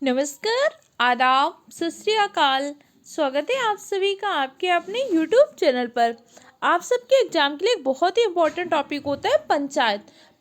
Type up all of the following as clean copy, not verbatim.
नमस्कार, आदाब, सत श्री अकाल। स्वागत है आप सभी का आपके अपने YouTube चैनल पर। आप सबके एग्जाम के लिए एक बहुत ही इम्पोर्टेंट टॉपिक होता है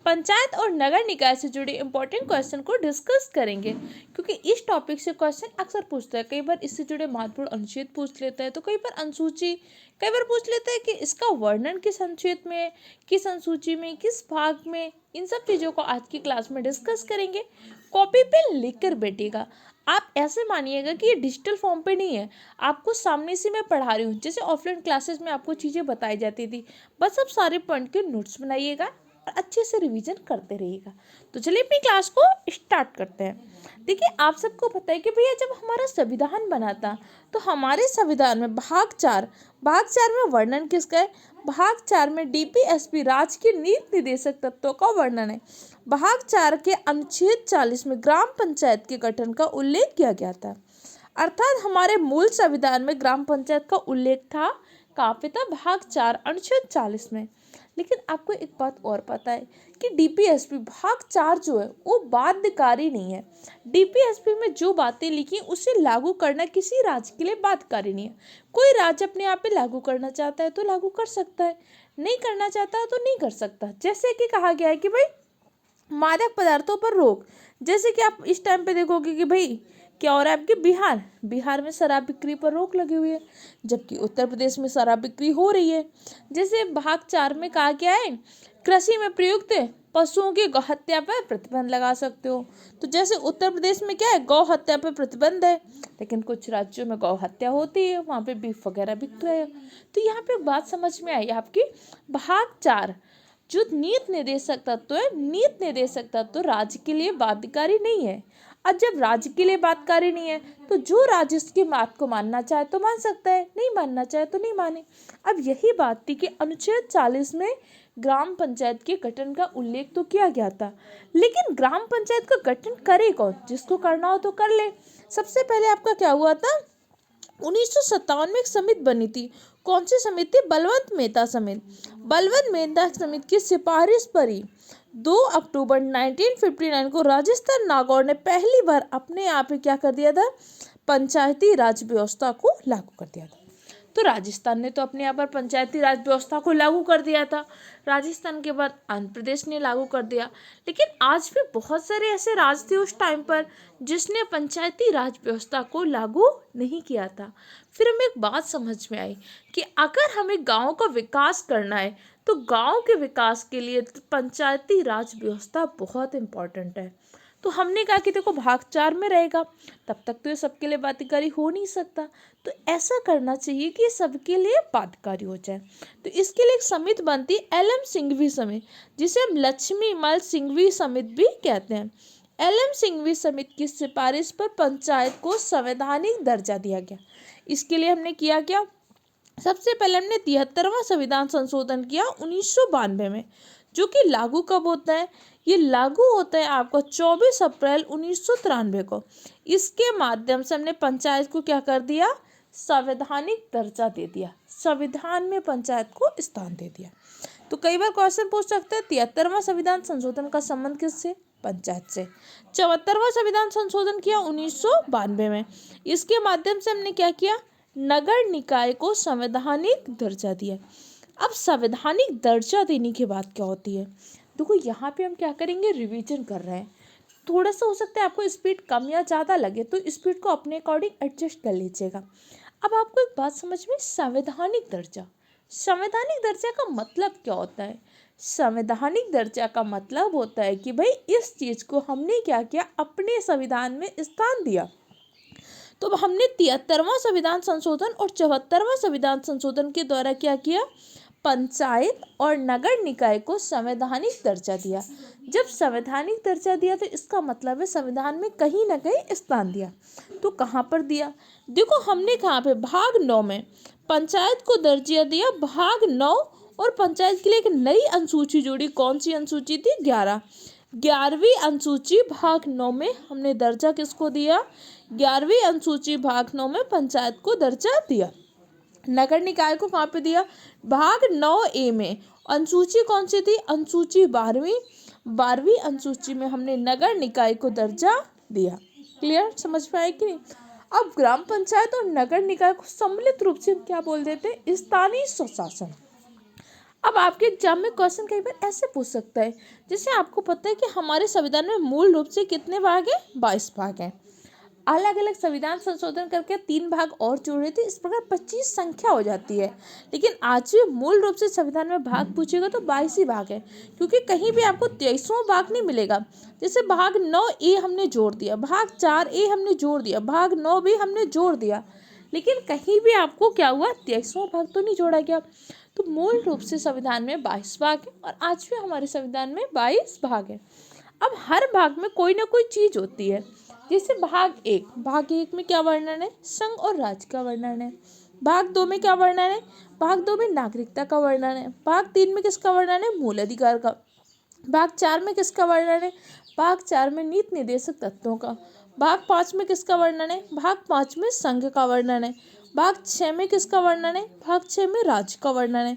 पंचायत और नगर निकाय से जुड़े इम्पोर्टेंट क्वेश्चन को डिस्कस करेंगे, क्योंकि इस टॉपिक से क्वेश्चन अक्सर पूछता है। कई बार इससे जुड़े महत्वपूर्ण अनुच्छेद पूछ लेता है, तो कई बार अनुसूची, कई बार पूछ लेता है कि इसका वर्णन किस अनुच्छेद में है, किस अनुसूची में, किस भाग में। इन सब चीज़ों को आज की क्लास में डिस्कस करेंगे। कॉपी पे लिख कर बैठिएगा। आप ऐसे मानिएगा कि ये डिजिटल फॉर्म पे नहीं है, आपको सामने से मैं पढ़ा रही हूँ। जैसे ऑफलाइन क्लासेस में आपको चीज़ें बताई जाती थी, बस आप सारे पॉइंट के नोट्स बनाइएगा और अच्छे से रिवीजन करते रहिएगा। तो चलिए अपनी क्लास को स्टार्ट करते हैं। देखिए, आप सबको पता है कि भैया जब हमारा संविधान बना था, तो हमारे संविधान में भाग चार में वर्णन किसका है? भाग 4 में डीपीएसपी राज्य के नीति निर्देशक तत्वों का वर्णन है। भाग 4 के अनुच्छेद 40 में ग्राम पंचायत के गठन का उल्लेख किया गया था। अर्थात हमारे मूल संविधान में ग्राम पंचायत का उल्लेख था। कहाँ पे था? भाग 4 अनुच्छेद 40 में। लेकिन आपको एक बात और पता है कि डीपीएसपी भाग 4 जो है वो बाध्यकारी नहीं है। डीपीएसपी में जो बातें लिखी उसे लागू करना किसी राज्य के लिए बाध्यकारी नहीं है। कोई राज्य अपने आप पे लागू करना चाहता है तो लागू कर सकता है, नहीं करना चाहता है तो नहीं कर सकता। जैसे कि कहा गया है कि भाई मादक पदार्थों पर रोक। जैसे कि आप इस टाइम पे देखोगे कि भाई क्या हो रहा है आपके बिहार में शराब बिक्री पर रोक लगी हुई है, जबकि उत्तर प्रदेश में शराब बिक्री हो रही है। जैसे भाग 4 में कहा गया है कृषि में प्रयुक्त पशुओं की गौ हत्या पर प्रतिबंध लगा सकते हो। तो जैसे उत्तर प्रदेश में क्या है, गौ हत्या पर प्रतिबंध है, लेकिन कुछ राज्यों में गौ हत्या होती है, वहाँ पे बीफ वगैरह बिकता है। तो यहाँ पे बात समझ में आई आपकी। भाग 4 जो नीति निर्देशक तत्व है, नीति निर्देशक तत्व राज्य के लिए बाध्यकारी नहीं है। अब जब राज्य के लिए बाध्यकारी नहीं है, तो जो राज्य इसकी बात को मानना चाहे तो मान सकता है, नहीं मानना चाहे तो नहीं माने। अब यही बात थी कि अनुच्छेद 40 में ग्राम पंचायत के गठन का उल्लेख तो किया गया था, लेकिन ग्राम पंचायत का गठन करे कौन? जिसको करना हो तो कर ले। सबसे पहले आपका क्या हुआ था? 1957 में एक समिति बनी थी। कौन सी समिति? बलवंत मेहता समिति। बलवंत मेहता समिति की सिफारिश पर ही 2 अक्टूबर 1959 को राजस्थान नागौर ने पहली बार अपने आप ही क्या कर दिया था? पंचायती राज व्यवस्था को लागू कर दिया था। तो राजस्थान ने तो अपने यहाँ पर पंचायती राज व्यवस्था को लागू कर दिया था। राजस्थान के बाद आंध्र प्रदेश ने लागू कर दिया। लेकिन आज भी बहुत सारे ऐसे राज्य थे उस टाइम पर जिसने पंचायती राज व्यवस्था को लागू नहीं किया था। फिर हमें एक बात समझ में आई कि अगर हमें गाँव का विकास करना है, तो गाँव के विकास के लिए पंचायती राज व्यवस्था बहुत इम्पोर्टेंट है। तो हमने कहा कि देखो भाग 4 में रहेगा, तब तक तो ये सबके लिए बाध्यकारी हो नहीं सकता। तो ऐसा करना चाहिए कि ये सबके लिए बाध्यकारी हो जाए। तो इसके लिए एक समिति बनती एल.एम. सिंघवी समिति, जिसे हम लक्ष्मी मल सिंघवी समिति भी कहते हैं। एल.एम. सिंघवी समिति की सिफारिश पर पंचायत को संवैधानिक दर्जा दिया गया। इसके लिए हमने किया क्या? सबसे पहले हमने 73वां संविधान संशोधन किया 1992 में, जो कि लागू कब होता है? ये लागू होता है आपको 24 अप्रैल 1993 को। इसके माध्यम से हमने पंचायत को क्या कर दिया? संवैधानिक दर्जा दे दिया, संविधान में पंचायत को स्थान दे दिया। तो कई बार क्वेश्चन पूछ सकते हैं 73वां संविधान संशोधन का संबंध किससे? पंचायत से। 74वां संविधान संशोधन किया 1992 में। इसके माध्यम से हमने क्या किया? नगर निकाय को संवैधानिक दर्जा दिया। अब संवैधानिक दर्जा देने के बाद क्या होती है? देखो यहाँ पे हम क्या करेंगे? रिवीजन कर रहे हैं। थोड़ा सा हो सकता है आपको स्पीड कम या ज़्यादा लगे, तो स्पीड को अपने अकॉर्डिंग एडजस्ट कर लीजिएगा। अब आपको एक बात समझ में, संवैधानिक दर्जा, संवैधानिक दर्जा का मतलब क्या होता है? संवैधानिक दर्जा का मतलब होता है कि भाई इस चीज़ को हमने क्या किया? अपने संविधान में स्थान दिया। तो हमने 73वां संविधान संशोधन और 74वां संविधान संशोधन के द्वारा क्या किया? पंचायत और नगर निकाय को संवैधानिक दर्जा दिया। जब संवैधानिक दर्जा दिया तो इसका मतलब है संविधान में कहीं ना कहीं स्थान दिया। तो कहाँ पर दिया? देखो हमने कहाँ पे भाग 9 में पंचायत को दर्जा दिया। भाग 9 और पंचायत के लिए एक नई अनुसूची जोड़ी। कौन सी अनुसूची थी? 11वीं अनुसूची भाग 9 में हमने दर्जा किसको दिया? 11वीं अनुसूची भाग 9 में पंचायत को दर्जा दिया। नगर निकाय को कहाँ पे दिया? भाग 9A में। अनुसूची कौन सी थी? अनुसूची 12वीं अनुसूची में हमने नगर निकाय को दर्जा दिया। क्लियर, समझ में आए कि नहीं। अब ग्राम पंचायत और नगर निकाय को सम्मिलित रूप से हम क्या बोल देते हैं, स्थानीय स्वशासन। अब आपके एग्जाम में क्वेश्चन कई बार ऐसे पूछ सकता है, जैसे आपको पता है कि हमारे संविधान में मूल रूप से कितने भाग हैं, 22 भाग हैं। अलग अलग संविधान संशोधन करके 3 भाग और जोड़े थे, इस प्रकार 25 संख्या हो जाती है। लेकिन आज भी मूल रूप से संविधान में भाग पूछेगा तो 22 ही भाग है, क्योंकि कहीं भी आपको 23वां भाग नहीं मिलेगा। जैसे भाग 9A हमने जोड़ दिया, भाग 4A हमने जोड़ दिया, भाग 9B हमने जोड़ दिया, लेकिन कहीं भी आपको क्या हुआ, 23वां भाग तो नहीं जोड़ा गया। तो मूल रूप से संविधान में 22 भाग है और आज भी हमारे संविधान में 22 भाग है। अब हर भाग में कोई ना कोई चीज होती है। जैसे भाग एक में क्या वर्णन है, संघ और राज्य का वर्णन है। भाग 2 में क्या वर्णन है, भाग 2 में नागरिकता का वर्णन है। भाग 3 में किसका वर्णन है, मूल अधिकार का। भाग 4 में किसका वर्णन है, भाग 4 में नीति निर्देशक तत्वों का। भाग 5 में किसका वर्णन है, भाग 5 में संघ का वर्णन है। भाग 6 में किसका वर्णन है, भाग 6 में राज्य का वर्णन है।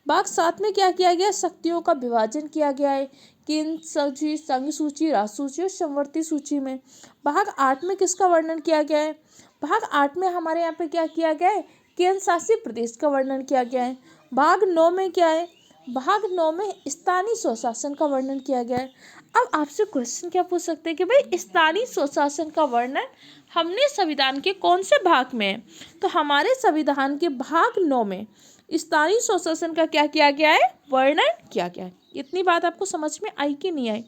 भाग 7 में क्या किया गया, शक्तियों का विभाजन किया गया है, केंद्र सूची, संघ सूची, राज्य सूची और समवर्ती सूची में। भाग 8 में किसका वर्णन किया गया है, भाग 8 में हमारे यहाँ पे क्या किया गया है, केंद्र शासित प्रदेश का वर्णन किया गया है। भाग 9 में क्या है, भाग 9 में स्थानीय स्वशासन का वर्णन किया गया है। अब आपसे क्वेश्चन क्या पूछ सकते हैं कि भाई स्थानीय स्वशासन का वर्णन हमने संविधान के कौन से भाग में है, तो हमारे संविधान के भाग 9 में स्थानीय स्वशासन का क्या किया गया है, वर्णन किया गया है। इतनी बात आपको समझ में आई कि नहीं आई।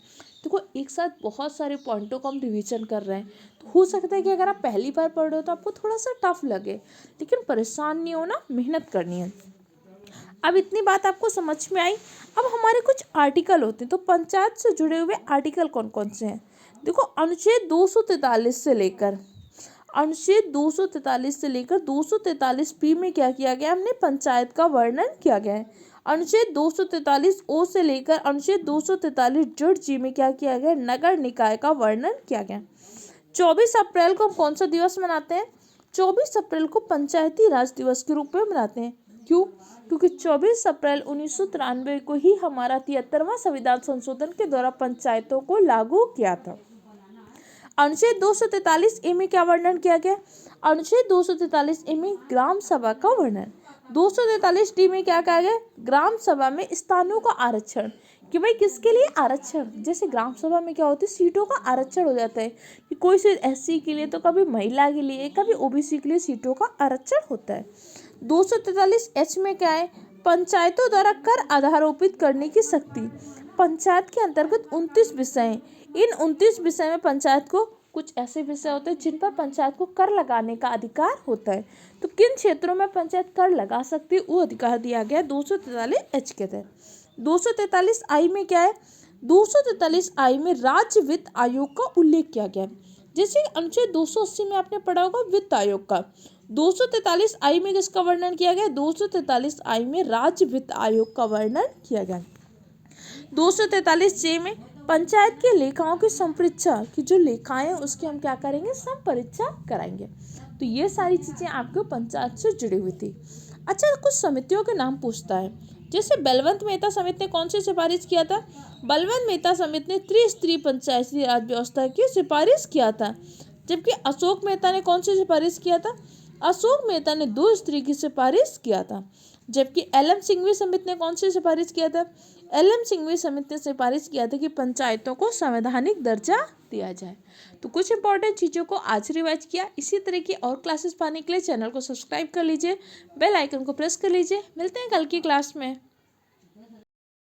देखो एक साथ बहुत सारे पॉइंटों को हम रिवीजन कर रहे हैं, तो हो सकता है कि अगर आप पहली बार पढ़ रहे हो तो आपको थोड़ा सा टफ लगे, लेकिन परेशान नहीं होना, मेहनत करनी है। अब इतनी बात आपको समझ में आई। अब हमारे कुछ आर्टिकल होते हैं, तो पंचायत से जुड़े हुए आर्टिकल कौन कौन से हैं। देखो अनुच्छेद 243 से लेकर 243 में क्या किया गया, हमने पंचायत का वर्णन किया गया है। अनुच्छेद 243 से लेकर अनुच्छेद 243 में क्या किया गया, नगर निकाय का वर्णन किया गया। 24 अप्रैल को हम कौन सा दिवस मनाते हैं, 24 अप्रैल को पंचायती राज दिवस के रूप में मनाते हैं। क्यों, क्योंकि 24 अप्रैल 1993 को ही हमारा 73वां संविधान संशोधन के द्वारा पंचायतों को लागू किया था। अनुच्छेद 243A में क्या वर्णन किया गया, अनुच्छेद 243A में ग्राम सभा का वर्णन। 243D में क्या कहा गया, ग्राम सभा में स्थानों का आरक्षण, कि भाई किसके लिए आरक्षण, जैसे ग्राम सभा में क्या होती है, सीटों का आरक्षण हो जाता है कि कोई सीट SC के लिए, तो कभी महिला के लिए, कभी OBC के लिए सीटों का आरक्षण होता है। 243H में क्या है, पंचायतों द्वारा कर आधारोपित करने की शक्ति। पंचायत के अंतर्गत 29 विषय हैं। इन 29 विषय में पंचायत को कुछ ऐसे विषय होते हैं जिन पर पंचायत को कर लगाने का अधिकार होता है। तो किन क्षेत्रों में पंचायत कर लगा सकती है, वो अधिकार दिया गया 243H के तहत। 243I में क्या है, 243I में राज्य वित्त आयोग का उल्लेख किया गया है। जैसे अनुच्छेद 280 में आपने पढ़ा होगा वित्त आयोग का, 243I में किसका वर्णन किया गया, 243I में राज्य वित्त आयोग का वर्णन किया गया। 243J में पंचायत के लेखाओं की संपरीक्षा की जो लेखाएं हैं उसकी हम क्या करेंगे, संपरीक्षा कराएंगे। तो ये सारी चीजें आपको पंचायत से जुड़ी हुई थी। अच्छा, कुछ समितियों के नाम पूछता है, जैसे बलवंत मेहता समिति ने कौन सी सिफारिश किया था, बलवंत मेहता समिति ने त्रिस्तरीय पंचायती राज व्यवस्था की सिफारिश किया था। जबकि अशोक मेहता ने कौन सी सिफारिश किया था, अशोक मेहता ने 2 स्तरीय की सिफारिश किया था। जबकि LM सिंघवी समिति ने कौन सी सिफारिश किया था, LM सिंघवी समिति ने सिफारिश किया था कि पंचायतों को संवैधानिक दर्जा दिया जाए। तो कुछ इंपॉर्टेंट चीज़ों को आज रिवाइज किया। इसी तरह की और क्लासेस पाने के लिए चैनल को सब्सक्राइब कर लीजिए, बेल आइकन को प्रेस कर लीजिए। मिलते हैं कल की क्लास में।